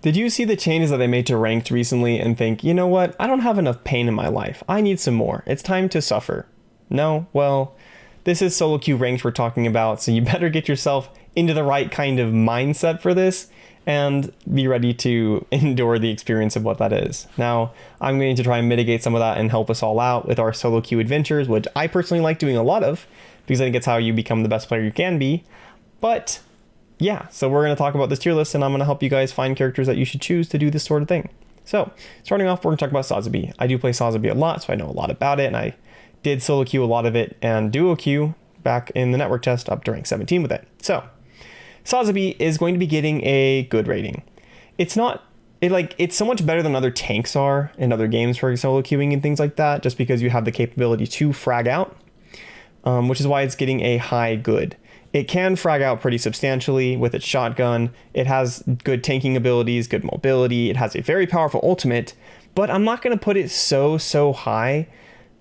Did you see the changes that they made to ranked recently and think, you know what, I don't have enough pain in my life. I need some more. It's time to suffer. No? Well, this is solo queue ranked we're talking about, so you better get yourself into the right kind of mindset for this and be ready to endure the experience of what that is. Now, I'm going to try and mitigate some of that and help us all out with our solo queue adventures, which I personally like doing a lot of, because I think it's how you become the best player you can be. But yeah, so we're going to talk about this tier list, and I'm going to help you guys find characters that you should choose to do this sort of thing. So, starting off, we're going to talk about Sazabi. I do play Sazabi a lot, so I know a lot about it, and I did solo queue a lot of it and duo queue back in the network test up to rank 17 with it. So, Sazabi is going to be getting a good rating. It's so much better than other tanks are in other games for solo queuing and things like that, just because you have the capability to frag out, which is why it's getting a high good. It can frag out pretty substantially with its shotgun. It has good tanking abilities, good mobility. It has a very powerful ultimate, but I'm not going to put it so high.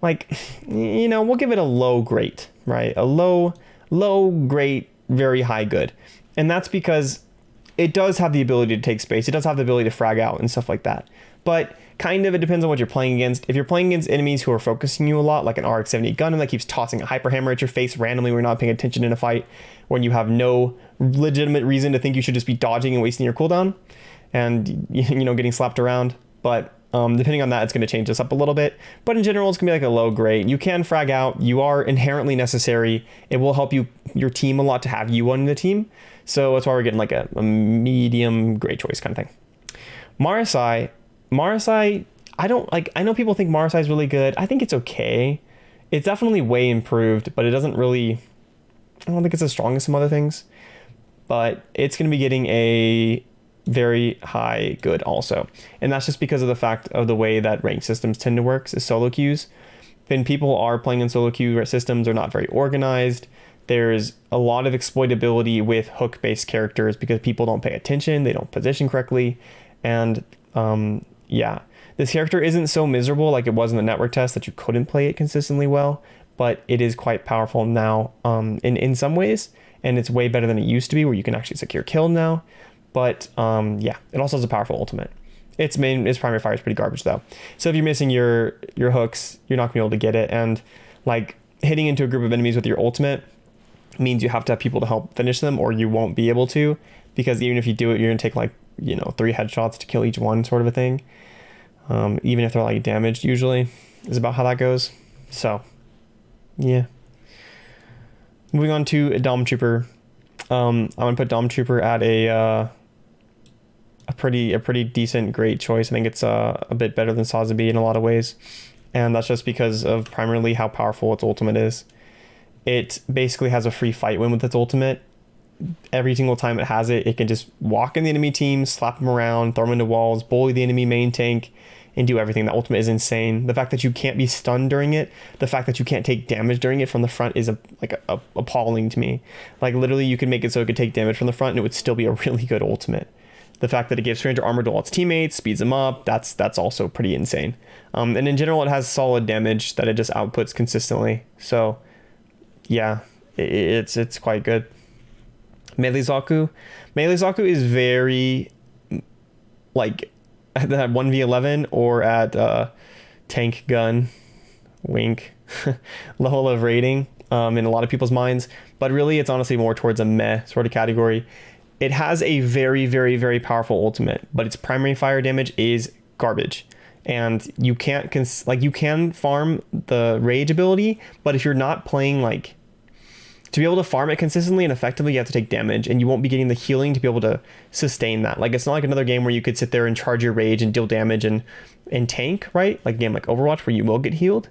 Like, we'll give it a low great, right? A low great, very high good. And that's because it does have the ability to take space. It does have the ability to frag out and stuff like that. But kind of it depends on what you're playing against. If you're playing against enemies who are focusing you a lot, like an RX-78 Gundam that keeps tossing a hyper hammer at your face randomly when you're not paying attention in a fight, when you have no legitimate reason to think you should just be dodging and wasting your cooldown and getting slapped around. But depending on that, it's going to change this up a little bit. But in general, it's going to be like a low grade. You can frag out. You are inherently necessary. It will help your team a lot to have you on the team. So that's why we're getting like a medium grade choice kind of thing. Marasai, I know people think Marasai is really good. I think it's okay. It's definitely way improved, but I don't think it's as strong as some other things. But it's going to be getting a very high good also. And that's just because of the fact of the way that rank systems tend to work is solo queues. When people are playing in solo queue systems, they're not very organized. There's a lot of exploitability with hook-based characters because people don't pay attention, they don't position correctly, and this character isn't so miserable like it was in the network test that you couldn't play it consistently well, but it is quite powerful now in some ways, and it's way better than it used to be where you can actually secure kill now. But it also has a powerful ultimate. Its primary fire is pretty garbage though. So if you're missing your hooks, you're not gonna be able to get it, and like hitting into a group of enemies with your ultimate means you have to have people to help finish them, or you won't be able to, because even if you do it, you're gonna take 3 headshots to kill each one, sort of a thing. Even if they're like damaged, usually is about how that goes. So yeah. Moving on to Dom Trooper. I'm gonna put Dom Trooper at a pretty decent, great choice. I think it's a bit better than Sazabi in a lot of ways, and that's just because of primarily how powerful its ultimate is. It basically has a free fight win with its ultimate. Every single time it has it, it can just walk in the enemy team, slap them around, throw them into walls, bully the enemy main tank, and do everything. The ultimate is insane. The fact that you can't be stunned during it, the fact that you can't take damage during it from the front is appalling to me. Like literally, you could make it so it could take damage from the front, and it would still be a really good ultimate. The fact that it gives 300 armor to all its teammates, speeds them up, that's also pretty insane. And in general, it has solid damage that it just outputs consistently. So yeah, it's quite good. Melee Zaku is very like at that 1v11 or at tank gun, wink, level of rating in a lot of people's minds, but really it's honestly more towards a meh sort of category. It has a very, very, very powerful ultimate, but its primary fire damage is garbage. And you can't you can farm the rage ability, but if you're not playing to be able to farm it consistently and effectively, you have to take damage, and you won't be getting the healing to be able to sustain that. Like, it's not like another game where you could sit there and charge your rage and deal damage and tank, right? Like a game like Overwatch where you will get healed,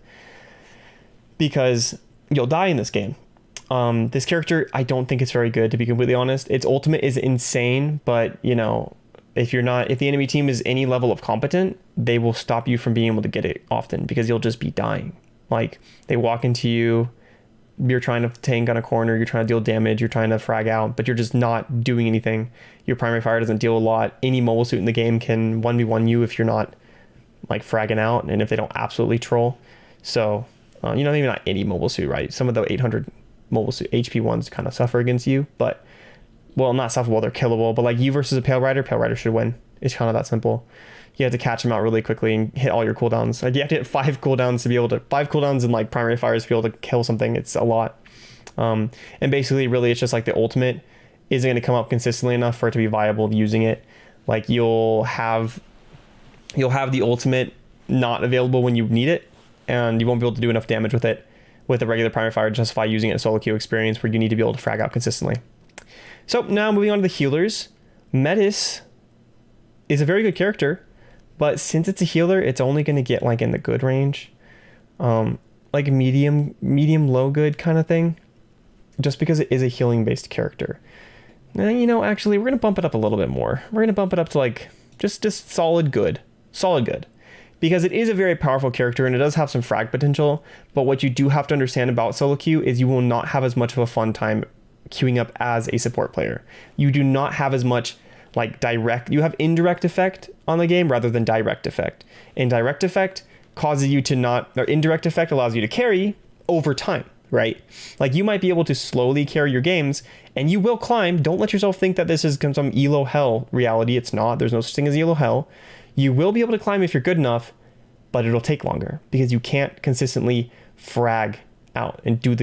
because you'll die in this game. This character, I don't think it's very good, to be completely honest. Its ultimate is insane, but if the enemy team is any level of competent, they will stop you from being able to get it often because you'll just be dying. Like, they walk into you, you're trying to tank on a corner, you're trying to deal damage, you're trying to frag out, but you're just not doing anything. Your primary fire doesn't deal a lot. Any mobile suit in the game can 1v1 you if you're not fragging out, and if they don't absolutely troll. So maybe not any mobile suit, right? Some of the 800 mobile suit HP ones kind of suffer against you, but not suffer, well, they're killable, but you versus a Pale Rider should win. It's kind of that simple. You have to catch them out really quickly and hit all your cooldowns. Like you have to hit 5 cooldowns to be able to 5 cooldowns in like primary fires to be able to kill something. It's a lot. And basically, really, it's just like the ultimate isn't going to come up consistently enough for it to be viable using it. Like you'll have the ultimate not available when you need it, and you won't be able to do enough damage with it with a regular primary fire to justify using it in a solo queue experience where you need to be able to frag out consistently. So now moving on to the healers. Metis is a very good character, but since it's a healer, it's only going to get like in the good range, like medium low good kind of thing, just because it is a healing based character. And actually we're going to bump it up a little bit more. We're going to bump it up to like just solid good, because it is a very powerful character and it does have some frag potential. But what you do have to understand about solo queue is you will not have as much of a fun time queuing up as a support player. You do not have as much like you have indirect effect on the game rather than direct effect. Indirect effect causes you to not, or indirect effect allows you to carry over time, right? Like you might be able to slowly carry your games and you will climb. Don't let yourself think that this is some elo hell reality. It's not. There's no such thing as elo hell. You will be able to climb if you're good enough, but it'll take longer because you can't consistently frag out and do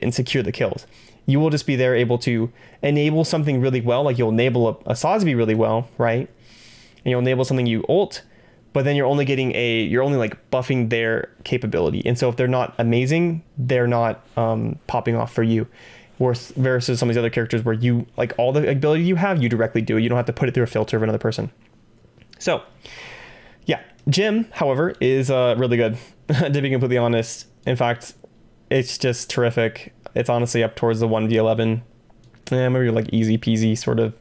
and secure the kills. You will just be there able to enable something really well. Like you'll enable a Sosby really well, right? And you'll enable something you ult, but then you're only like buffing their capability. And so if they're not amazing, they're not popping off for you. Versus some of these other characters where you like all the ability you have, you directly do it. You don't have to put it through a filter of another person. So yeah, Jim, however, is really good, to be completely honest. In fact, it's just terrific. It's honestly up towards the 1v11, maybe like easy peasy sort of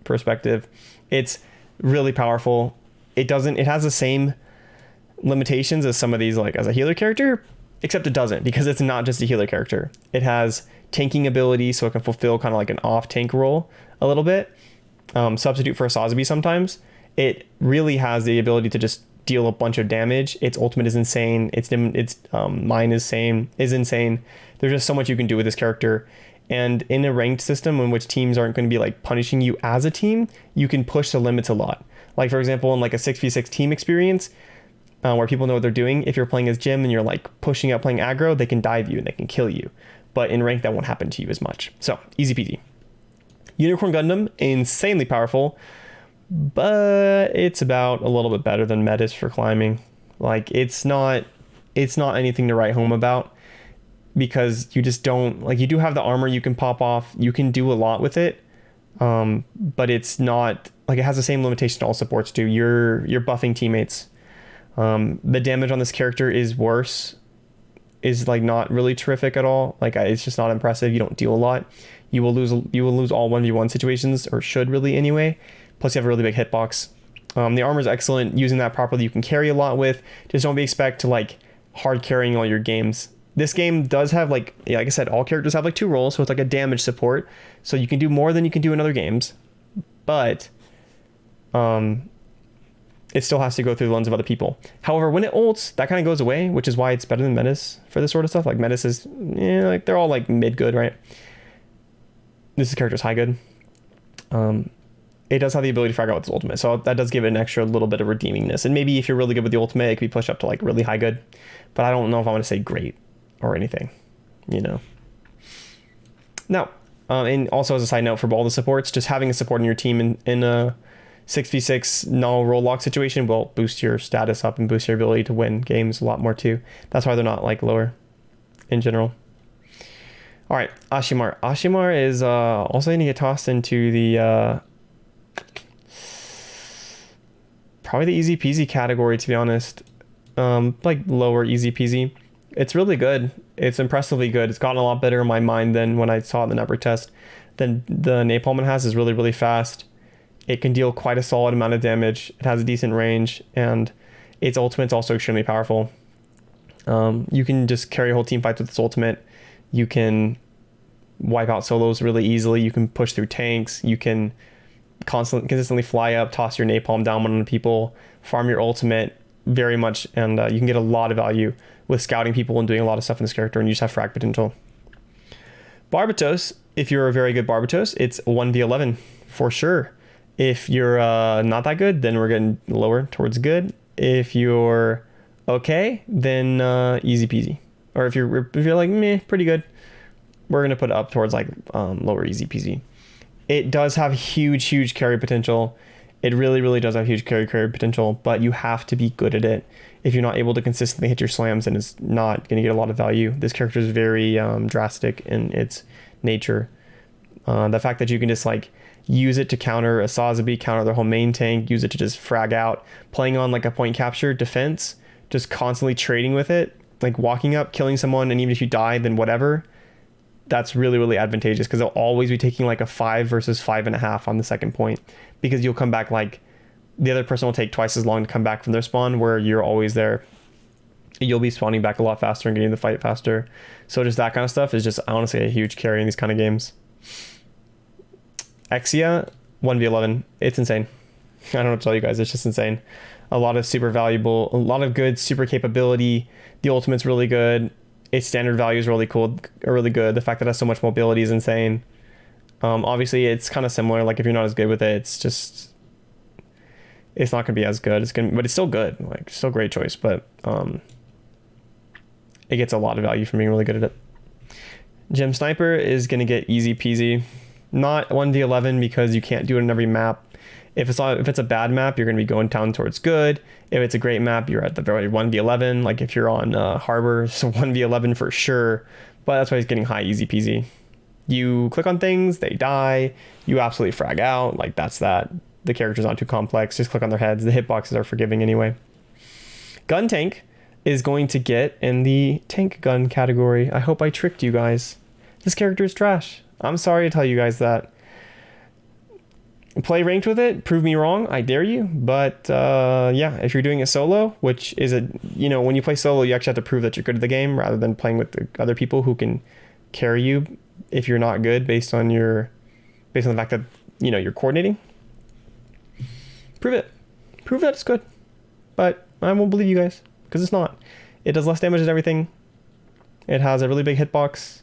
perspective. It's really powerful. It has the same limitations as some of these, like as a healer character, except it doesn't, because it's not just a healer character. It has tanking ability, so it can fulfill kind of like an off tank role a little bit. Substitute for a Sosby sometimes. It really has the ability to just deal a bunch of damage. Its ultimate is insane. Its mine is insane. There's just so much you can do with this character. And in a ranked system in which teams aren't going to be like punishing you as a team, you can push the limits a lot. Like for example, in like a 6v6 team experience, where people know what they're doing, if you're playing as Jim and you're like pushing up playing aggro, they can dive you and they can kill you. But in rank, that won't happen to you as much. So easy peasy. Unicorn Gundam, insanely powerful, but it's about a little bit better than Metis for climbing. Like it's not anything to write home about, because you just don't, like, you do have the armor you can pop off, you can do a lot with it, but it's not like, it has the same limitation all supports do. You're buffing teammates. The damage on this character is is like not really terrific at all. Like it's just not impressive. You don't deal a lot. You will lose all 1v1 situations, or should really anyway. Plus you have a really big hitbox. The armor is excellent. Using that properly, you can carry a lot with. Just don't be expect to like hard carrying all your games. This game does have like I said, all characters have like 2 roles, so it's like a damage support. So you can do more than you can do in other games, but it still has to go through the lens of other people. However, when it ults, that kind of goes away, which is why it's better than Metis for this sort of stuff. Like Metis is, like they're all like mid good, right? This character's high good. It does have the ability to frag out with its ultimate, so that does give it an extra little bit of redeemingness. And maybe if you're really good with the ultimate, it could be pushed up to like really high good. But I don't know if I want to say great or anything, Now, and also as a side note for all the supports, just having a support in your team in a 6v6 null role lock situation will boost your status up and boost your ability to win games a lot more too. That's why they're not like lower in general. All right, Ashimar. Ashimar is also going to get tossed into the probably the easy peasy category, to be honest. Like lower easy peasy. It's really good. It's impressively good. It's gotten a lot better in my mind than when I saw it in the network test. Then the napalm it has is really, really fast. It can deal quite a solid amount of damage. It has a decent range, and its ultimate's also extremely powerful. You can just carry whole team fights with its ultimate. You can wipe out solos really easily. You can push through tanks. You can consistently fly up, toss your napalm down on people, farm your ultimate very much, and you can get a lot of value with scouting people and doing a lot of stuff in this character, and you just have frag potential. Barbatos, if you're a very good Barbatos, it's 1v11 for sure. If you're not that good, then we're getting lower towards good. If you're okay, then easy peasy. Or if you're like meh, pretty good, we're gonna put it up towards like lower easy peasy. It does have huge carry potential. It really does have huge carry potential, but you have to be good at it. If you're not able to consistently hit your slams, then it's not going to get a lot of value. This character is very drastic in its nature. The fact that you can just like use it to counter a Sazabi, counter their whole main tank, use it to just frag out, playing on like a point capture defense, just constantly trading with it, like walking up, killing someone, and even if you die, then whatever. That's really advantageous because they'll always be taking like a 5 versus 5.5 on the second point, because you'll come back like the other person will take twice as long to come back from their spawn where you're always there. You'll be spawning back a lot faster and getting the fight faster. So just that kind of stuff is just honestly a huge carry in these kind of games. Exia 1v11, it's insane. I don't know what to tell you guys, it's just insane. A lot of super valuable, a lot of good super capability. The ultimate's really good. Its standard value is really cool, or really good. The fact that it has so much mobility is insane. Obviously it's kind of similar, like if you're not as good with it, it's not gonna be as good. But it's still good, like still great choice, but it gets a lot of value from being really good at it. Gem Sniper is gonna get easy peasy. Not 1v11 because you can't do it in every map. If it's a bad map, you're going to be going down towards good. If it's a great map, you're at the very 1v11. Like if you're on Harbor, so 1v11 for sure. But that's why he's getting high easy peasy. You click on things, they die. You absolutely frag out. Like that's that. The character's not too complex. Just click on their heads. The hitboxes are forgiving anyway. Gun Tank is going to get in the tank gun category. I hope I tricked you guys. This character is trash. I'm sorry to tell you guys that. Play ranked with it, prove me wrong, I dare you. But yeah, if you're doing it solo, which is when you play solo, you actually have to prove that you're good at the game rather than playing with the other people who can carry you if you're not good based on the fact that you're coordinating. Prove that it's good. But I won't believe you guys because it's not. It does less damage than everything. It has a really big hitbox.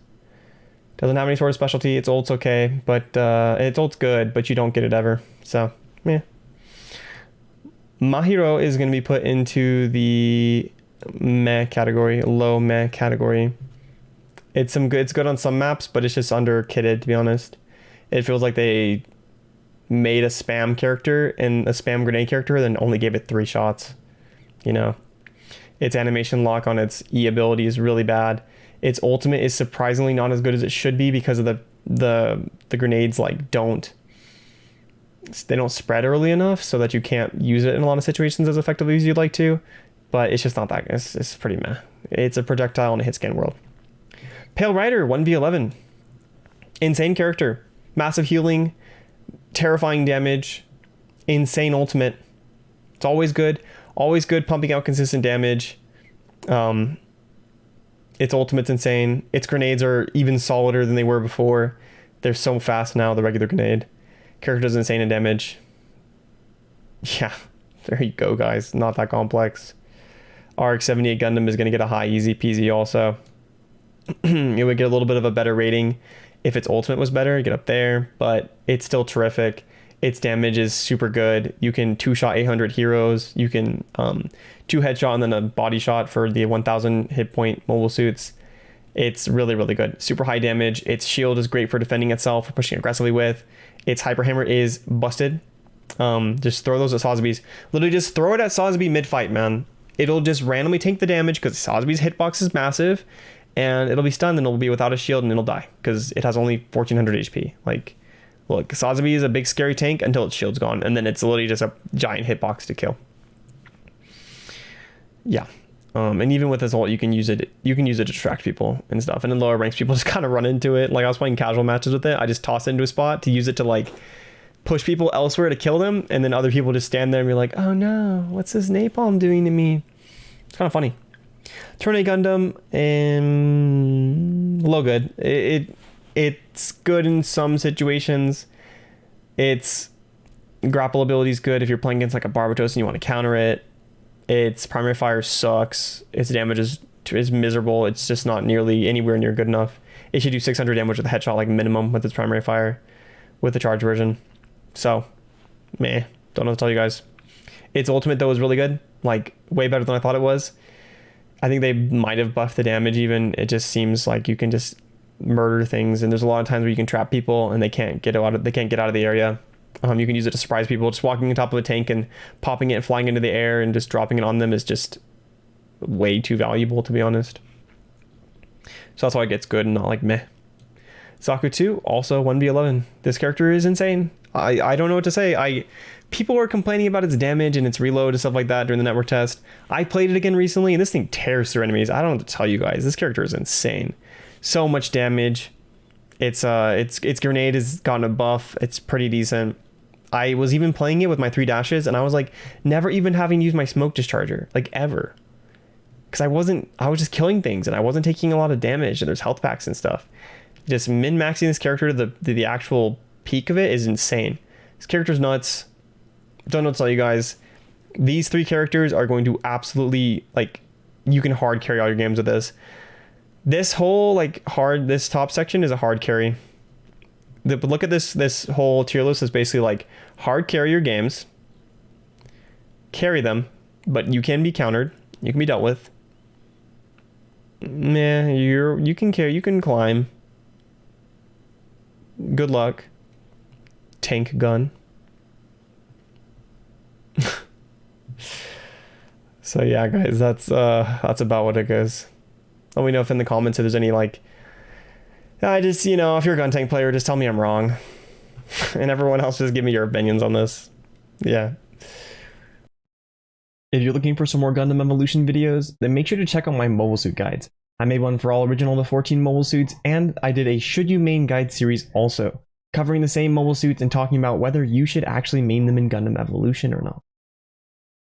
Doesn't have any sort of specialty. Its ult's okay, but its ult's good, but you don't get it ever. So, yeah. Mahiro is going to be put into the meh category, low meh category. It's good on some maps, but it's just under kitted, to be honest. It feels like they made a spam character and a spam grenade character, then only gave it 3 shots. Its animation lock on its E ability is really bad. Its ultimate is surprisingly not as good as it should be because of the grenades don't spread early enough so that you can't use it in a lot of situations as effectively as you'd like to. But it's just not that. It's pretty meh. It's a projectile in a hit scan world. Pale Rider 1v11. Insane character. Massive healing. Terrifying damage. Insane ultimate. It's always good. Always good pumping out consistent damage. Its ultimate's insane. Its grenades are even solider than they were before. They're so fast now, the regular grenade. Character does insane in damage. Yeah, there you go, guys. Not that complex. RX-78 Gundam is going to get a high easy peasy also. It would get a little bit of a better rating if its ultimate was better, get up there, but it's still terrific. Its damage is super good. You can 2-shot 800 heroes. You can 2 headshot and then a body shot for the 1000 hit point mobile suits. It's really good. Super high damage. Its shield is great for defending itself, for pushing aggressively with. Its hyper hammer is busted. Just throw those at Sazabi's. Literally just throw it at Sazabi mid-fight, man. It'll just randomly tank the damage because Sazabi's hitbox is massive, and it'll be stunned and it'll be without a shield and it'll die because it has only 1400 HP. Look, Sazabi is a big scary tank until its shield's gone, and then it's literally just a giant hitbox to kill. Yeah. And even with this ult, you can use it to distract people and stuff. And in lower ranks, people just kind of run into it. Like I was playing casual matches with it. I just toss it into a spot to use it to push people elsewhere to kill them. And then other people just stand there and be like, oh no, what's this napalm doing to me? It's kind of funny. Turn A Gundam, low good. It's good in some situations. Its grapple ability is good if you're playing against a Barbatos and you want to counter it. Its primary fire sucks. Its damage is miserable. It's just not nearly anywhere near good enough. It should do 600 damage with a headshot minimum with its primary fire with the charge version. So meh. Don't know what to tell you guys. Its ultimate though is really good, like way better than I thought it was. I think they might have buffed the damage even. It just seems like you can just murder things, and there's a lot of times where you can trap people and they can't get out of the area. You can use it to surprise people. Just walking on top of a tank and popping it and flying into the air and just dropping it on them is just way too valuable, to be honest. So that's why it gets good and not like meh. Zaku 2, also 1v11. This character is insane. I don't know what to say. People were complaining about its damage and its reload and stuff like that during the network test. I played it again recently and this thing tears through enemies. I don't know what to tell you guys. This character is insane. So much damage. Its grenade has gotten a buff. It's pretty decent. I was even playing it with my 3 dashes and I was like never even having used my smoke discharger, like ever. Because I was just killing things and I wasn't taking a lot of damage, and there's health packs and stuff. Just min-maxing this character to the actual peak of it is insane. This character's nuts. Don't know what to tell you guys. These 3 characters are going to absolutely, like, you can hard carry all your games with this. This whole this top section is a hard carry. But look at this whole tier list is basically like hard carry your games, carry them, but you can be countered, you can be dealt with. Meh, you can carry, you can climb. Good luck. Tank gun. So yeah, guys, that's about what it goes. Let me know if in the comments if there's any like, I just, you know, if you're a gun tank player, just tell me I'm wrong. And everyone else just give me your opinions on this. Yeah. If you're looking for some more Gundam Evolution videos, then make sure to check out my mobile suit guides. I made one for all original to 14 mobile suits, and I did a Should You Main Guide series also, covering the same mobile suits and talking about whether you should actually main them in Gundam Evolution or not.